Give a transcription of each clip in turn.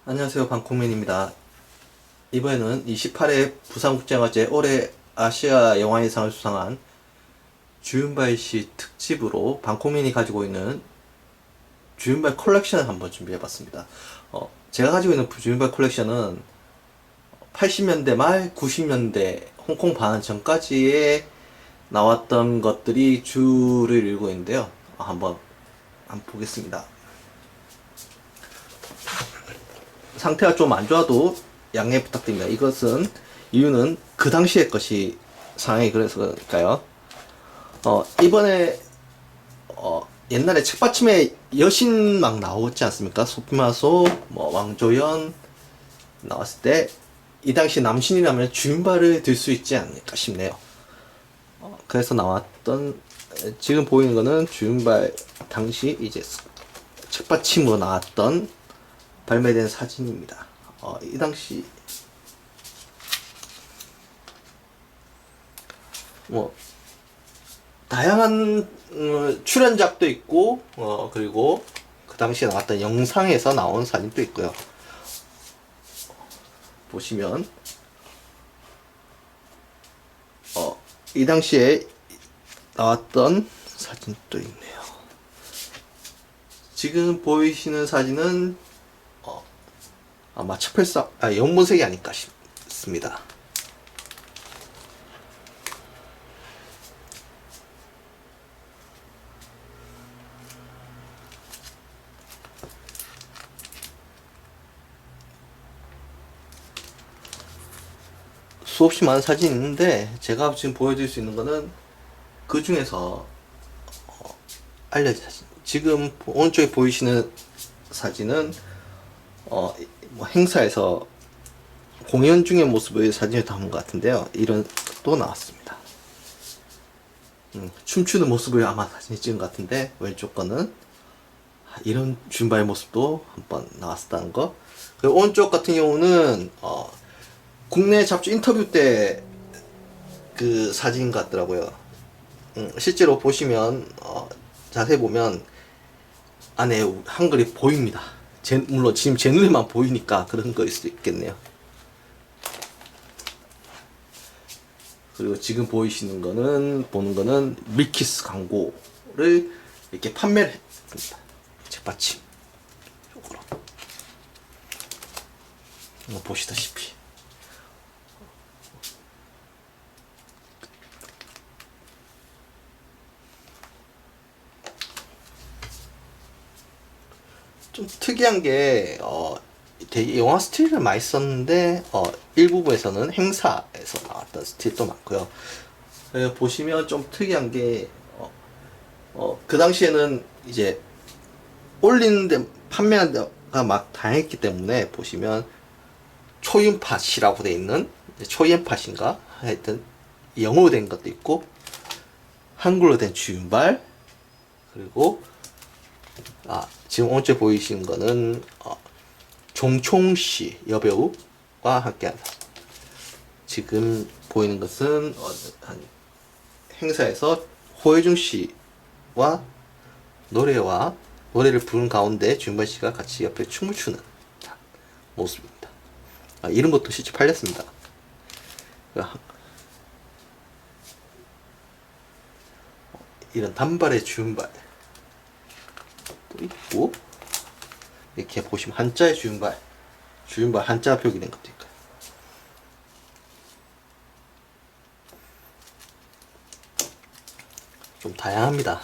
안녕하세요. 방콕맨입니다. 이번에는 28회 부산국제영화제 올해 아시아 영화인상을 수상한 주윤발 씨 특집으로 방콕맨이 가지고 있는 주윤발 컬렉션을 한번 준비해봤습니다. 제가 가지고 있는 주윤발 컬렉션은 80년대 말 90년대 홍콩 반환 전까지에 나왔던 것들이 주를 이루고 있는데요. 한번 보겠습니다. 상태가 좀 안 좋아도 양해 부탁드립니다. 이유는 그 당시의 것이 상황이 그래서일까요? 이번에 옛날에 책받침에 여신 막 나오지 않습니까? 소피마소, 뭐 왕조연 나왔을 때 이 당시 남신이라면 주윤발을 들 수 있지 않을까 싶네요. 그래서 나왔던 지금 보이는 거는 주윤발 당시 이제 책받침으로 나왔던 발매된 사진입니다. 이 당시 뭐 다양한 출연작도 있고 그리고 그 당시에 나왔던 영상에서 나온 사진도 있고요. 보시면 이 당시에 나왔던 사진도 있네요. 지금 보이시는 사진은 아마 연문색이 아닐까 싶습니다. 수없이 많은 사진이 있는데 제가 지금 보여드릴 수 있는 거는 그 중에서 알려진 사진. 지금 오른쪽에 보이시는 사진은 뭐 행사에서 공연 중의 모습의 사진을 담은 것 같은데요. 이런 또 나왔습니다. 춤추는 모습을 아마 사진 찍은 것 같은데 왼쪽 거는 이런 준바의 모습도 한번 나왔었다는 거. 그리고 오른쪽 같은 경우는 국내 잡지 인터뷰 때 그 사진 같더라고요. 실제로 보시면 자세히 보면 안에 한글이 보입니다. 물론 지금 제 눈에만 보이니까 그런 거일 수도 있겠네요. 그리고 지금 보는 거는 밀키스 광고를 이렇게 판매를 했습니다. 책받침 쪽으로 보시다시피 좀 특이한 게 되게 영화 스틸을 많이 썼는데 일부분에서는 행사에서 나왔던 스틸도 많고요. 보시면 좀 특이한 게 그 당시에는 이제 올리는데 판매하는 데가 막 다양했기 때문에 보시면 초윤팟이라고 돼 있는 초연팟인가 하여튼 영어로 된 것도 있고 한글로 된 주윤발 그리고 지금 오른쪽 보이시는 거는 종총씨 여배우와 함께한 지금 보이는 것은 한 행사에서 호혜중 씨와 노래를 부른 가운데 준발 씨가 같이 옆에 춤을 추는 모습입니다. 이런 것도 실제 팔렸습니다. 이런 단발의 준발 또 있고 이렇게 보시면 한자의 주윤발 한자 표기된 것도 있고요. 좀 다양합니다.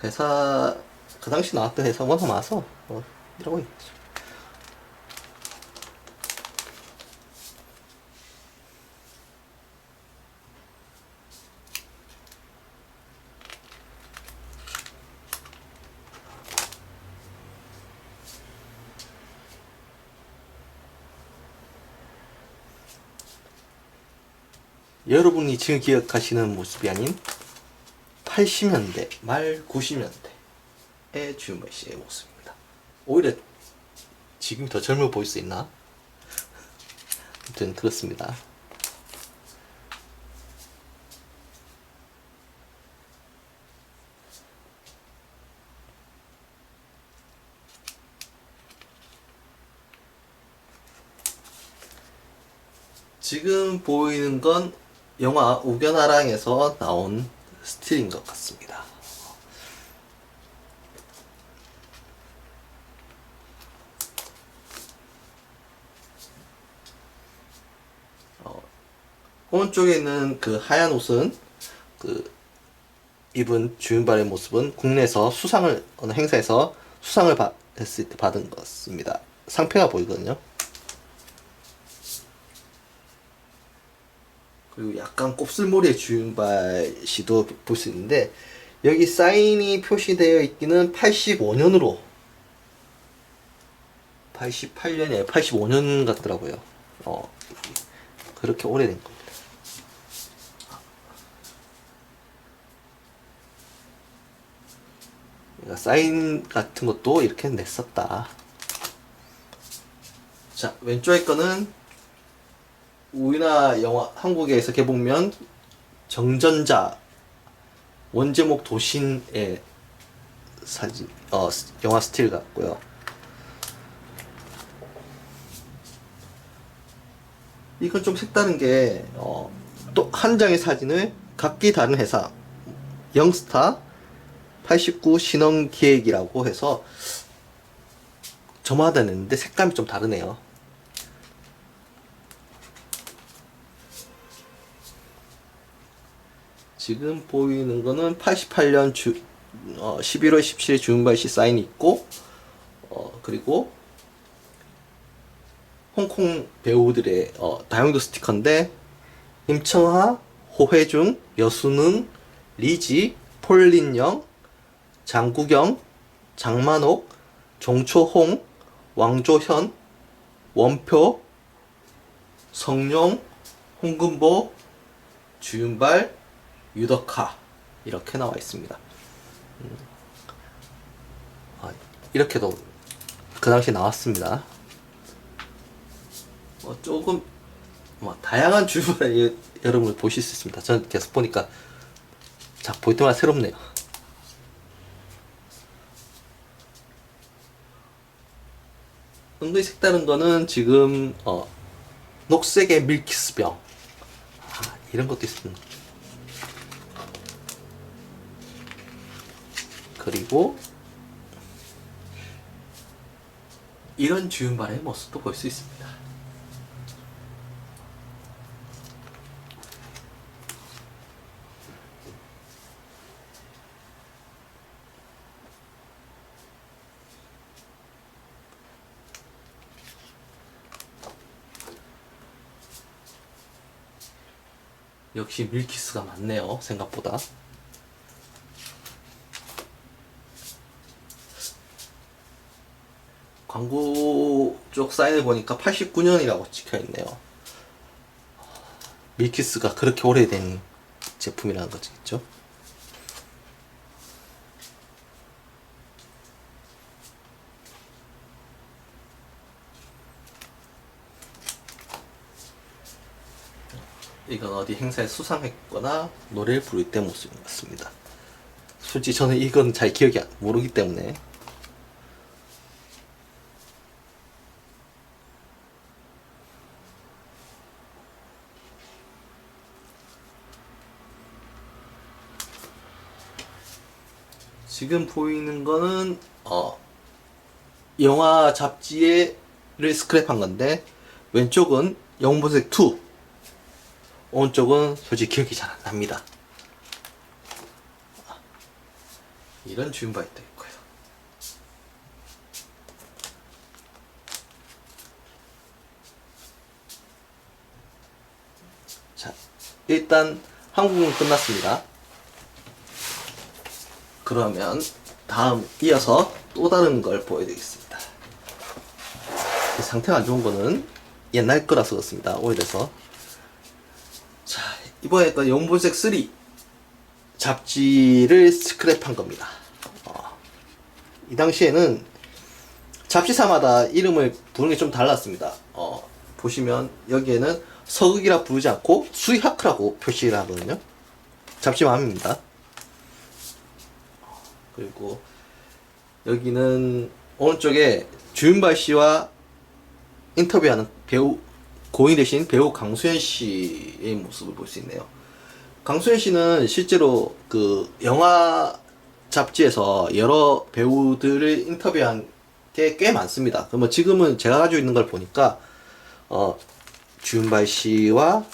회사 그 당시 나왔던 회사 워낙 많아서 이러고 있죠. 여러분이 지금 기억하시는 모습이 아닌 80년대 말 90년대의 주윤발 씨의 모습입니다. 오히려 지금이 더 젊어 보일 수 있나? 아무튼 그렇습니다. 지금 보이는 건 영화 우겨나랑에서 나온 스틸인 것 같습니다. 오른쪽에 있는 그 하얀 옷은 그 입은 주윤발의 모습은 국내에서 수상을 어느 행사에서 수상을 했을 때 받은 것입니다. 상패가 보이거든요. 그리고 약간 곱슬머리의 주윤발 씨도 볼 수 있는데 여기 사인이 표시되어 있기는 85년으로 88년에 85년 같더라고요. 그렇게 오래된 겁니다. 사인 같은 것도 이렇게 냈었다. 자, 왼쪽에 거는 우리나라 영화 한국에서 개봉면 정전자 원제목 도신의 사진 영화 스틸 같고요. 이건 좀 색다른 게 또 한 장의 사진을 각기 다른 회사 영스타 89 신흥기획이라고 해서 저마다 냈는데 색감이 좀 다르네요. 지금 보이는 거는 88년 11월 17일 주윤발 씨 사인이 있고 그리고 홍콩 배우들의 다용도 스티커인데 임청하, 호회중, 여순은, 리지, 폴린영, 장국영, 장만옥, 종초홍, 왕조현, 원표, 성룡, 홍금보, 주윤발, 유덕하 이렇게 나와 있습니다. 이렇게도 그 당시에 나왔습니다. 조금 다양한 주윤발을 여러분을 보실 수 있습니다. 저는 계속 보니까 볼 때마다 새롭네요. 은근히 색다른 거는 지금 녹색의 밀키스병 이런 것도 있습니다. 그리고 이런 주윤발의 모습도 볼 수 있습니다. 역시 밀키스가 많네요, 생각보다. 광고 쪽 사인을 보니까 89년이라고 찍혀있네요. 밀키스가 그렇게 오래된 제품이라는 거겠죠? 이건 어디 행사에 수상했거나 노래를 부를 때 모습인 것 같습니다. 솔직히 저는 이건 잘 기억이 모르기 때문에. 지금 보이는 거는 영화 잡지를 스크랩한 건데 왼쪽은 영본색 2, 오른쪽은 솔직히 기억이 잘 안 납니다. 이런 주윤발이 또 있고요. 자, 일단 한국은 끝났습니다. 그러면 다음 이어서 또 다른 걸 보여드리겠습니다. 상태가 안 좋은 거는 옛날 거라서 그렇습니다. 오래돼서. 자, 이번에 또 영본색 3 잡지를 스크랩한 겁니다. 이 당시에는 잡지사마다 이름을 부르는 게 좀 달랐습니다. 보시면 여기에는 서극이라 부르지 않고 수이하크라고 표시를 하거든요. 잡지맘입니다. 그리고 여기는 오른쪽에 주윤발 씨와 인터뷰하는 배우 고인 대신 배우 강수현 씨의 모습을 볼 수 있네요. 강수현 씨는 실제로 그 영화 잡지에서 여러 배우들을 인터뷰한 게 꽤 많습니다. 그럼 뭐 지금은 제가 가지고 있는 걸 보니까 주윤발 씨와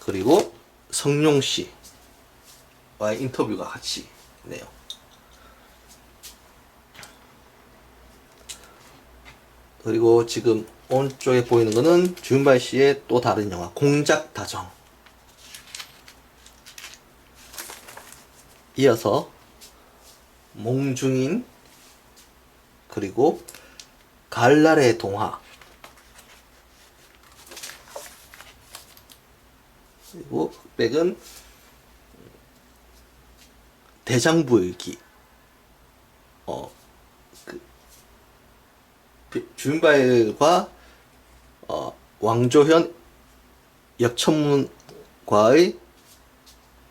그리고 성룡 씨와의 인터뷰가 같이 있네요. 그리고 지금 오른쪽에 보이는 거는 주윤발 씨의 또 다른 영화 공작다정. 이어서 몽중인, 그리고 가을날의 동화, 그리고 흑백은 대장부일기. 주윤발과 왕조현, 역천문과의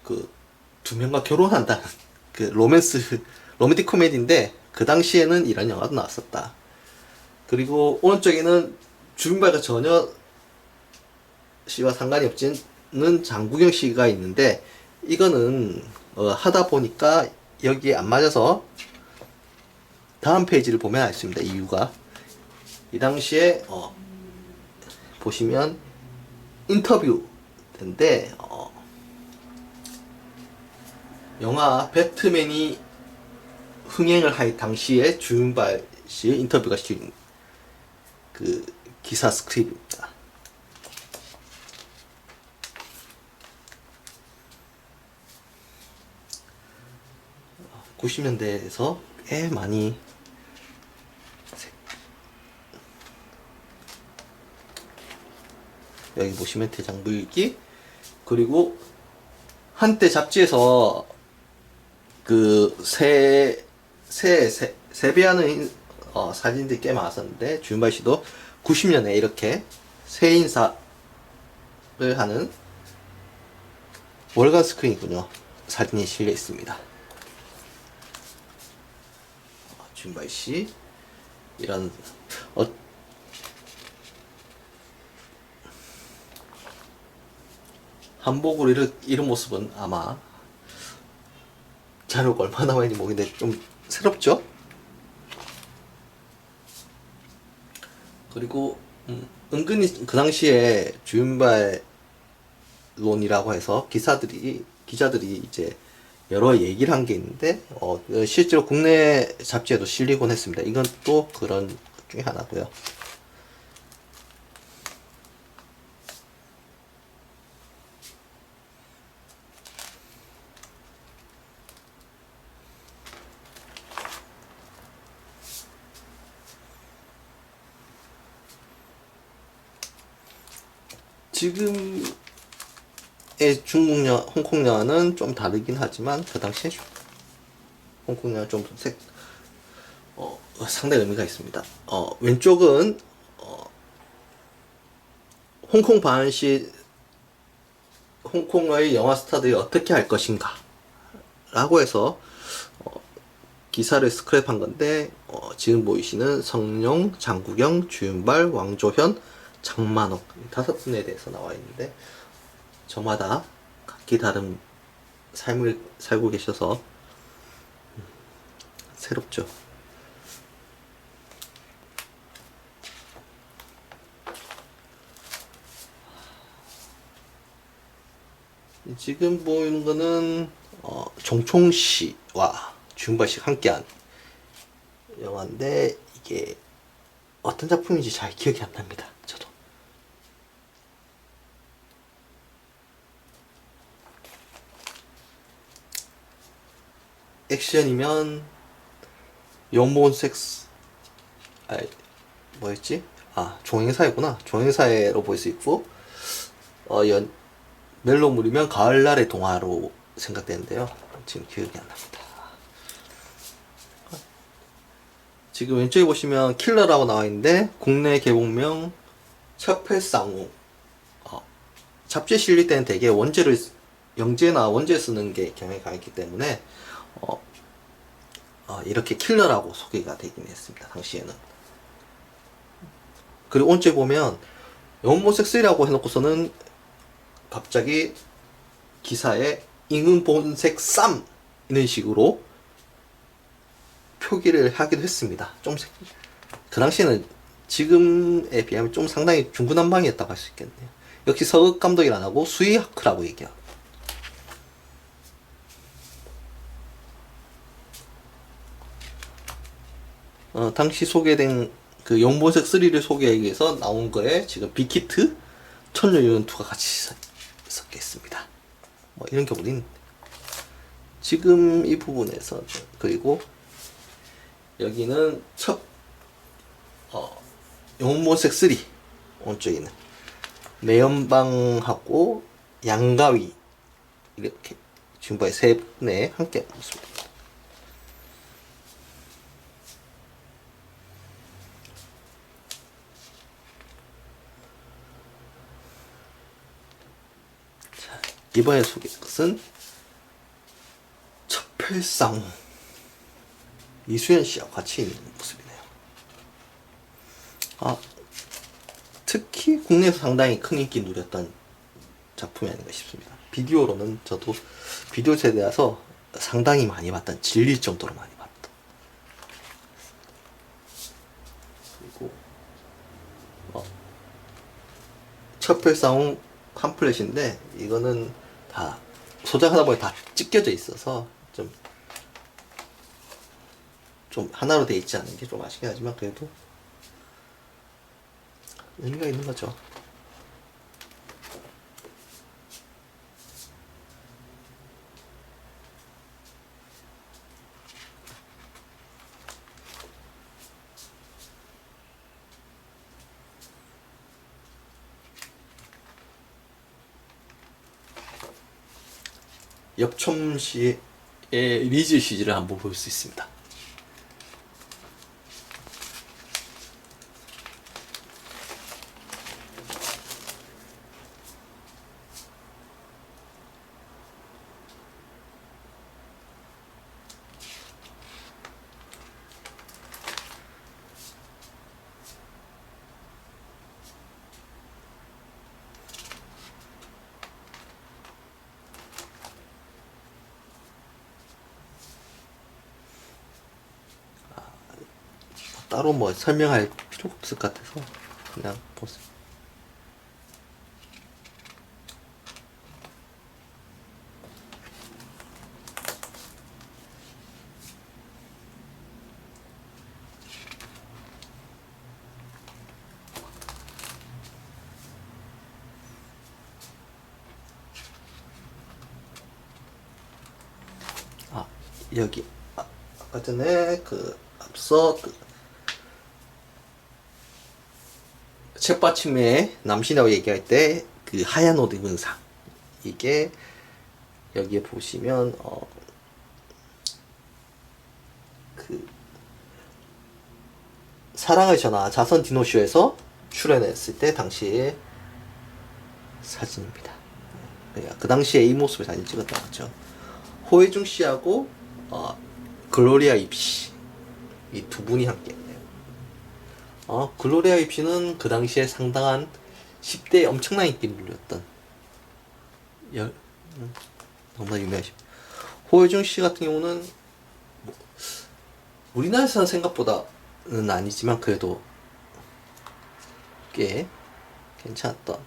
그 두 명과 결혼한다는 그 로맨틱 코미디인데 그 당시에는 이런 영화도 나왔었다. 그리고 오른쪽에는 주윤발과 전혀 씨와 상관이 없지는 장국영 씨가 있는데 이거는 하다 보니까 여기에 안 맞아서 다음 페이지를 보면 알 수 있습니다. 이유가 이 당시에 보시면 인터뷰인데 영화 배트맨이 흥행을 할 당시에 주윤발 씨의 인터뷰가 실린 그 기사 스크립트입니다. 90년대에서 꽤 많이 여기 보시면 대장부일기, 그리고 한때 잡지에서 그 세배하는 사진들이 꽤 많았었는데 주윤발 씨도 90년에 이렇게 새 인사를 하는 월간 스크린이군요. 사진이 실려 있습니다. 주윤발 씨 이런 한복으로 이런 모습은 아마 자료가 얼마나 많이 모르겠는데 좀 새롭죠? 그리고 은근히 그 당시에 주윤발론이라고 해서 기자들이 이제 여러 얘기를 한 게 있는데 실제로 국내 잡지에도 실리곤 했습니다. 이건 또 그런 것 중에 하나고요. 지금의 중국 영화, 홍콩 영화는 좀 다르긴 하지만 그 당시에 홍콩 영화 좀 상당히 의미가 있습니다. 왼쪽은 홍콩 방한 시 홍콩의 영화 스타들이 어떻게 할 것인가 라고 해서 기사를 스크랩한 건데 지금 보이시는 성룡, 장국영, 주윤발, 왕조현, 장만옥 5분에 대해서 나와 있는데 저마다 각기 다른 삶을 살고 계셔서 새롭죠. 지금 보이는 거는 종총 씨와 주윤발 씨가 함께한 영화인데 이게 어떤 작품인지 잘 기억이 안 납니다. 저도. 액션이면 연모은 섹스 뭐였지? 종행사이구나. 종행사회로 볼 수 있고 멜로물이면 가을날의 동화로 생각되는데요. 지금 기억이 안 납니다. 지금 왼쪽에 보시면 킬러라고 나와 있는데 국내 개봉명 첩회쌍우. 잡지에 실릴 때는 되게 원제를 영재나 원제 쓰는 게 경향이 강했기 때문에 이렇게 킬러라고 소개가 되긴 했습니다. 당시에는. 그리고 오른쪽에 보면 영혼본색3라고 해놓고서는 갑자기 기사에 인근본색 3 이런 식으로 표기를 하기도 했습니다. 좀 그 당시에는 지금에 비하면 좀 상당히 중구난방이었다고 할 수 있겠네요. 역시 서극 감독이 안 하고 수이하크라고 얘기해요. 당시 소개된 그 영본색 3를 소개하기 위해서 나온 거에 지금 빅히트, 천녀유연투가 같이 섞여 있습니다. 뭐 이런 경우도 있는데 지금 이 부분에서 그리고 여기는 첫 영본색 3 오른쪽에는 매연방하고 양가위 이렇게 지금까지 세 분의 함께 모습입니다. 이번에 소개할 것은 첩혈상 이수연 씨와 같이 있는 모습이네요. 특히 국내에서 상당히 큰 인기 누렸던 작품이 아닌가 싶습니다. 비디오로는 저도 비디오 세대라서 상당히 많이 봤던, 질릴 정도로 많이 봤던. 그리고 첩혈상 팜플렛인데 이거는 다 소장하다 보니 다 찢겨져 있어서 좀 하나로 돼 있지 않은 게 좀 아쉽긴 하지만 그래도 의미가 있는 거죠. 역첨시의 리즈 시즈를 한번 볼 수 있습니다. 따로 뭐 설명할 필요가 없을 것 같아서 그냥 보세요. 여기 아까 전에 앞서 책받침에 남신이라고 얘기할 때 그 하얀 옷 입은 상, 이게 여기에 보시면 그 사랑을 전하 자선 디노쇼에서 출연했을 때 당시의 사진입니다. 그 당시에 이 모습을 사진 찍었다고 하죠. 호혜중 씨하고 글로리아 입시, 이 두 분이 함께 했네요. 글로리아 입시는 그 당시에 상당한 10대에 엄청난 인기를 누렸던 너무나 유명하십니다. 호혜중 씨 같은 경우는 우리나라에서는 생각보다는 아니지만 그래도 꽤 괜찮았던.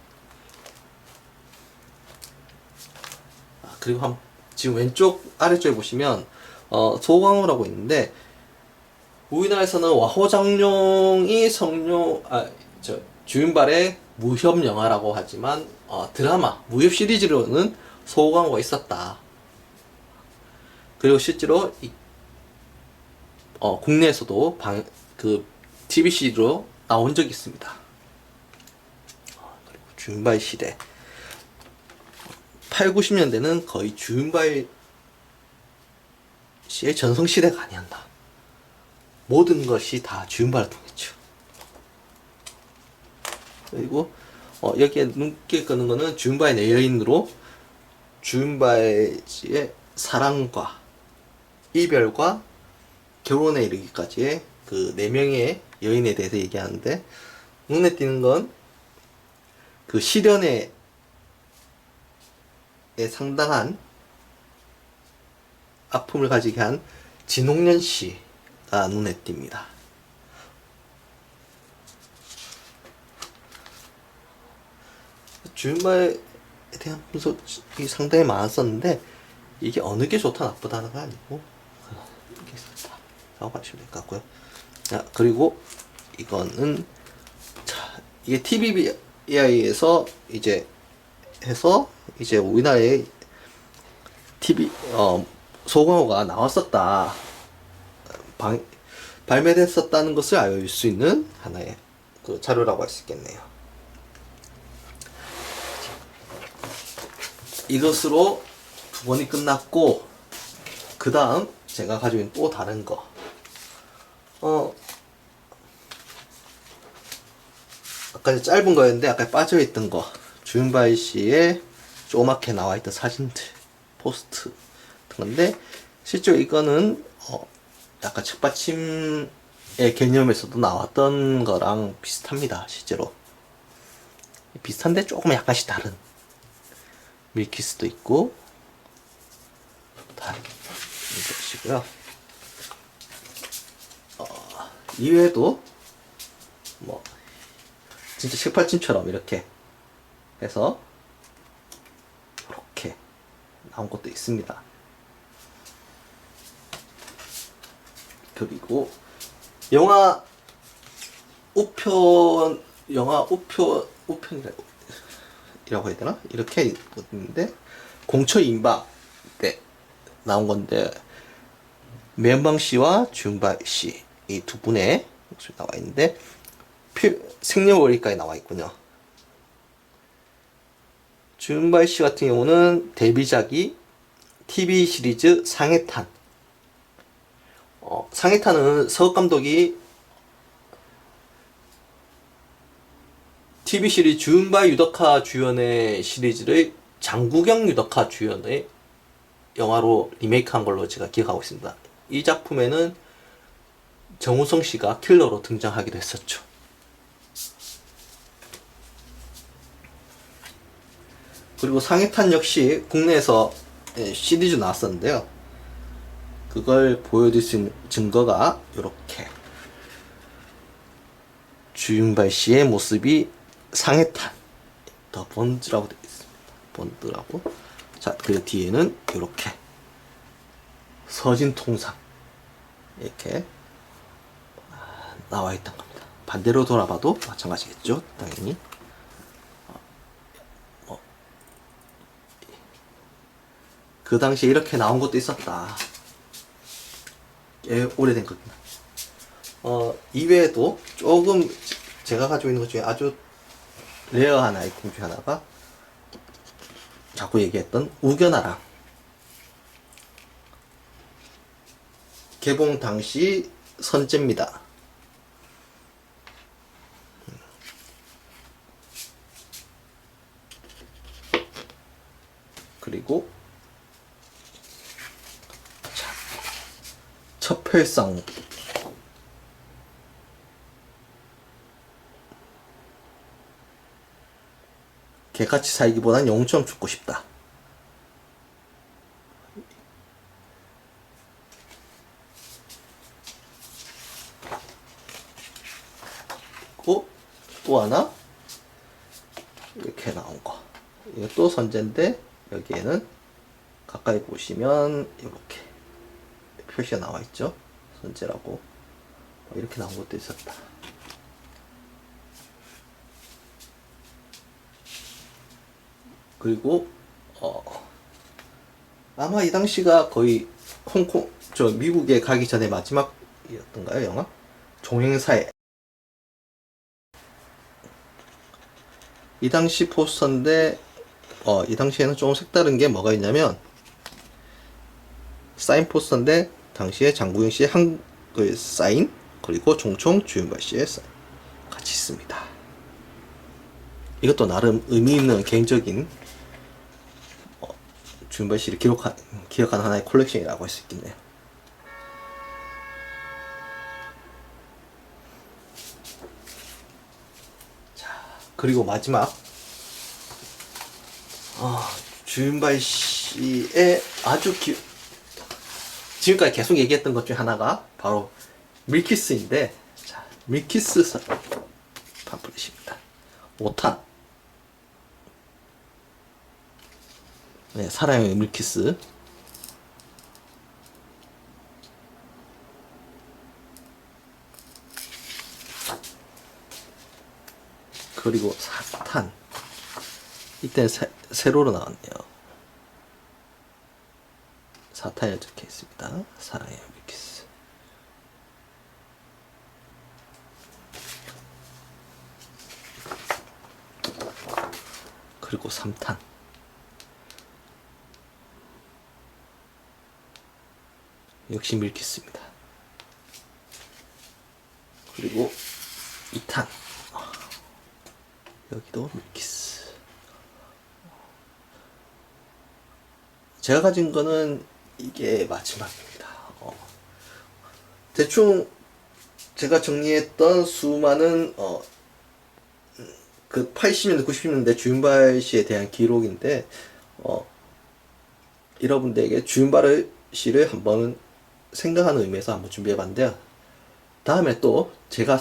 그리고 지금 왼쪽 아래쪽에 보시면 소광호라고 있는데, 우리나라에서는 와호장룡이 주윤발의 무협 영화라고 하지만 드라마 무협 시리즈로는 소광호가 있었다. 그리고 실제로 국내에서도 TV 시리즈로 나온 적이 있습니다. 그리고 주윤발 시대 8, 90년대는 거의 주윤발 씨의 전성시대가 아니었나. 모든 것이 다 주윤발을 통했죠. 그리고 여기에 눈길 끄는 거는 주윤발의 내 여인으로 주윤발 씨의 사랑과 이별과 결혼에 이르기까지의 그 4명의 여인에 대해서 얘기하는데, 눈에 띄는 건 그 시련에 상당한 아픔을 가지게 한 진홍련 씨가 눈에 띕니다. 주윤발에 대한 분석이 상당히 많았었는데 이게 어느 게 좋다 나쁘다는 거 아니고 이게 좋다 라고 하시면 될 것 같고요. 자, 그리고 이거는 자, 이게 TVBI에서 이제 해서 이제 우리나라에 TV 소공호가 나왔었다, 발매됐었다는 것을 알 수 있는 하나의 그 자료라고 할 수 있겠네요. 이것으로 두 번이 끝났고, 그 다음 제가 가지고 있는 또 다른 거, 아까 짧은 거였는데 아까 빠져있던 거, 주윤발 씨의 조그맣게 나와있던 사진들, 포스트 건데, 실제로 이거는 약간 책받침의 개념에서도 나왔던 거랑 비슷합니다. 실제로 비슷한데 조금 약간씩 다른 밀키스도 있고 다른 것이고요. 이외에도 뭐 진짜 책받침처럼 이렇게 해서 이렇게 나온 것도 있습니다. 그리고 영화 우편이라고 해야 되나? 이렇게 있는데, 공처인박 때 나온 건데, 매연방 씨와 주윤발 씨 이 두 분의 목소리 나와 있는데, 생년월일까지 나와 있군요. 주윤발 씨 같은 경우는 데뷔작이 TV 시리즈 상해탄. 상해탄은 서욱 감독이 TV 시리즈 주윤발 유덕화 주연의 시리즈를 장국영 유덕화 주연의 영화로 리메이크한 걸로 제가 기억하고 있습니다. 이 작품에는 정우성 씨가 킬러로 등장하기도 했었죠. 그리고 상해탄 역시 국내에서 시리즈 나왔었는데요. 그걸 보여줄 수 있는 증거가 이렇게 주윤발 씨의 모습이 상해탄 더 번즈라고 되어 있습니다. 번드라고. 자, 그 뒤에는 이렇게 서진통상 이렇게 나와 있던 겁니다. 반대로 돌아봐도 마찬가지겠죠, 당연히. 그 당시에 이렇게 나온 것도 있었다. 꽤 오래된 겁니다. 이외에도 조금 제가 가지고 있는 것 중에 아주 레어한 아이템 중 하나가 자꾸 얘기했던 우겨나랑. 개봉 당시 선제입니다. 그리고 첩혈상 개같이 살기보단 영웅처럼 죽고 싶다. 그리고 또 하나 이렇게 나온 거, 이것도 선제인데 여기에는 가까이 보시면 이렇게 표시가 나와 있죠. 선제라고. 이렇게 나온 것도 있었다. 그리고 아마 이 당시가 거의 미국에 가기 전에 마지막이었던가요, 영화? 종행사에. 이 당시 포스터인데 이 당시에는 조금 색다른 게 뭐가 있냐면, 사인 포스터인데 당시에 장국영 씨의 한글 사인, 그리고 종총 주윤발 씨의 사인 같이 있습니다. 이것도 나름 의미 있는 개인적인 주윤발 씨를 기억한 하나의 콜렉션이라고 할 수 있겠네요. 자, 그리고 마지막 주윤발 씨의 지금까지 계속 얘기했던 것 중 하나가 바로 밀키스인데, 자, 밀키스 팜플렛입니다. 5탄. 네, 사랑의 밀키스. 그리고 4탄. 이때는 세로로 나왔네요. 4탄에 적혀 있습니다. 사랑의 밀키스. 그리고 3탄. 역시 밀키스입니다. 그리고 2탄. 여기도 밀키스. 제가 가진 거는 이게 마지막입니다. 대충 제가 정리했던 수많은 그 80년대, 90년대 주윤발 씨에 대한 기록인데, 여러분들에게 주윤발 씨를 한번 생각하는 의미에서 한번 준비해봤는데요. 다음에 또 제가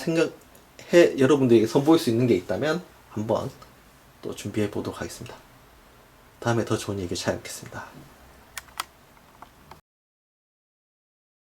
여러분들에게 선보일 수 있는 게 있다면 한번 또 준비해 보도록 하겠습니다. 다음에 더 좋은 얘기 찾아뵙겠습니다.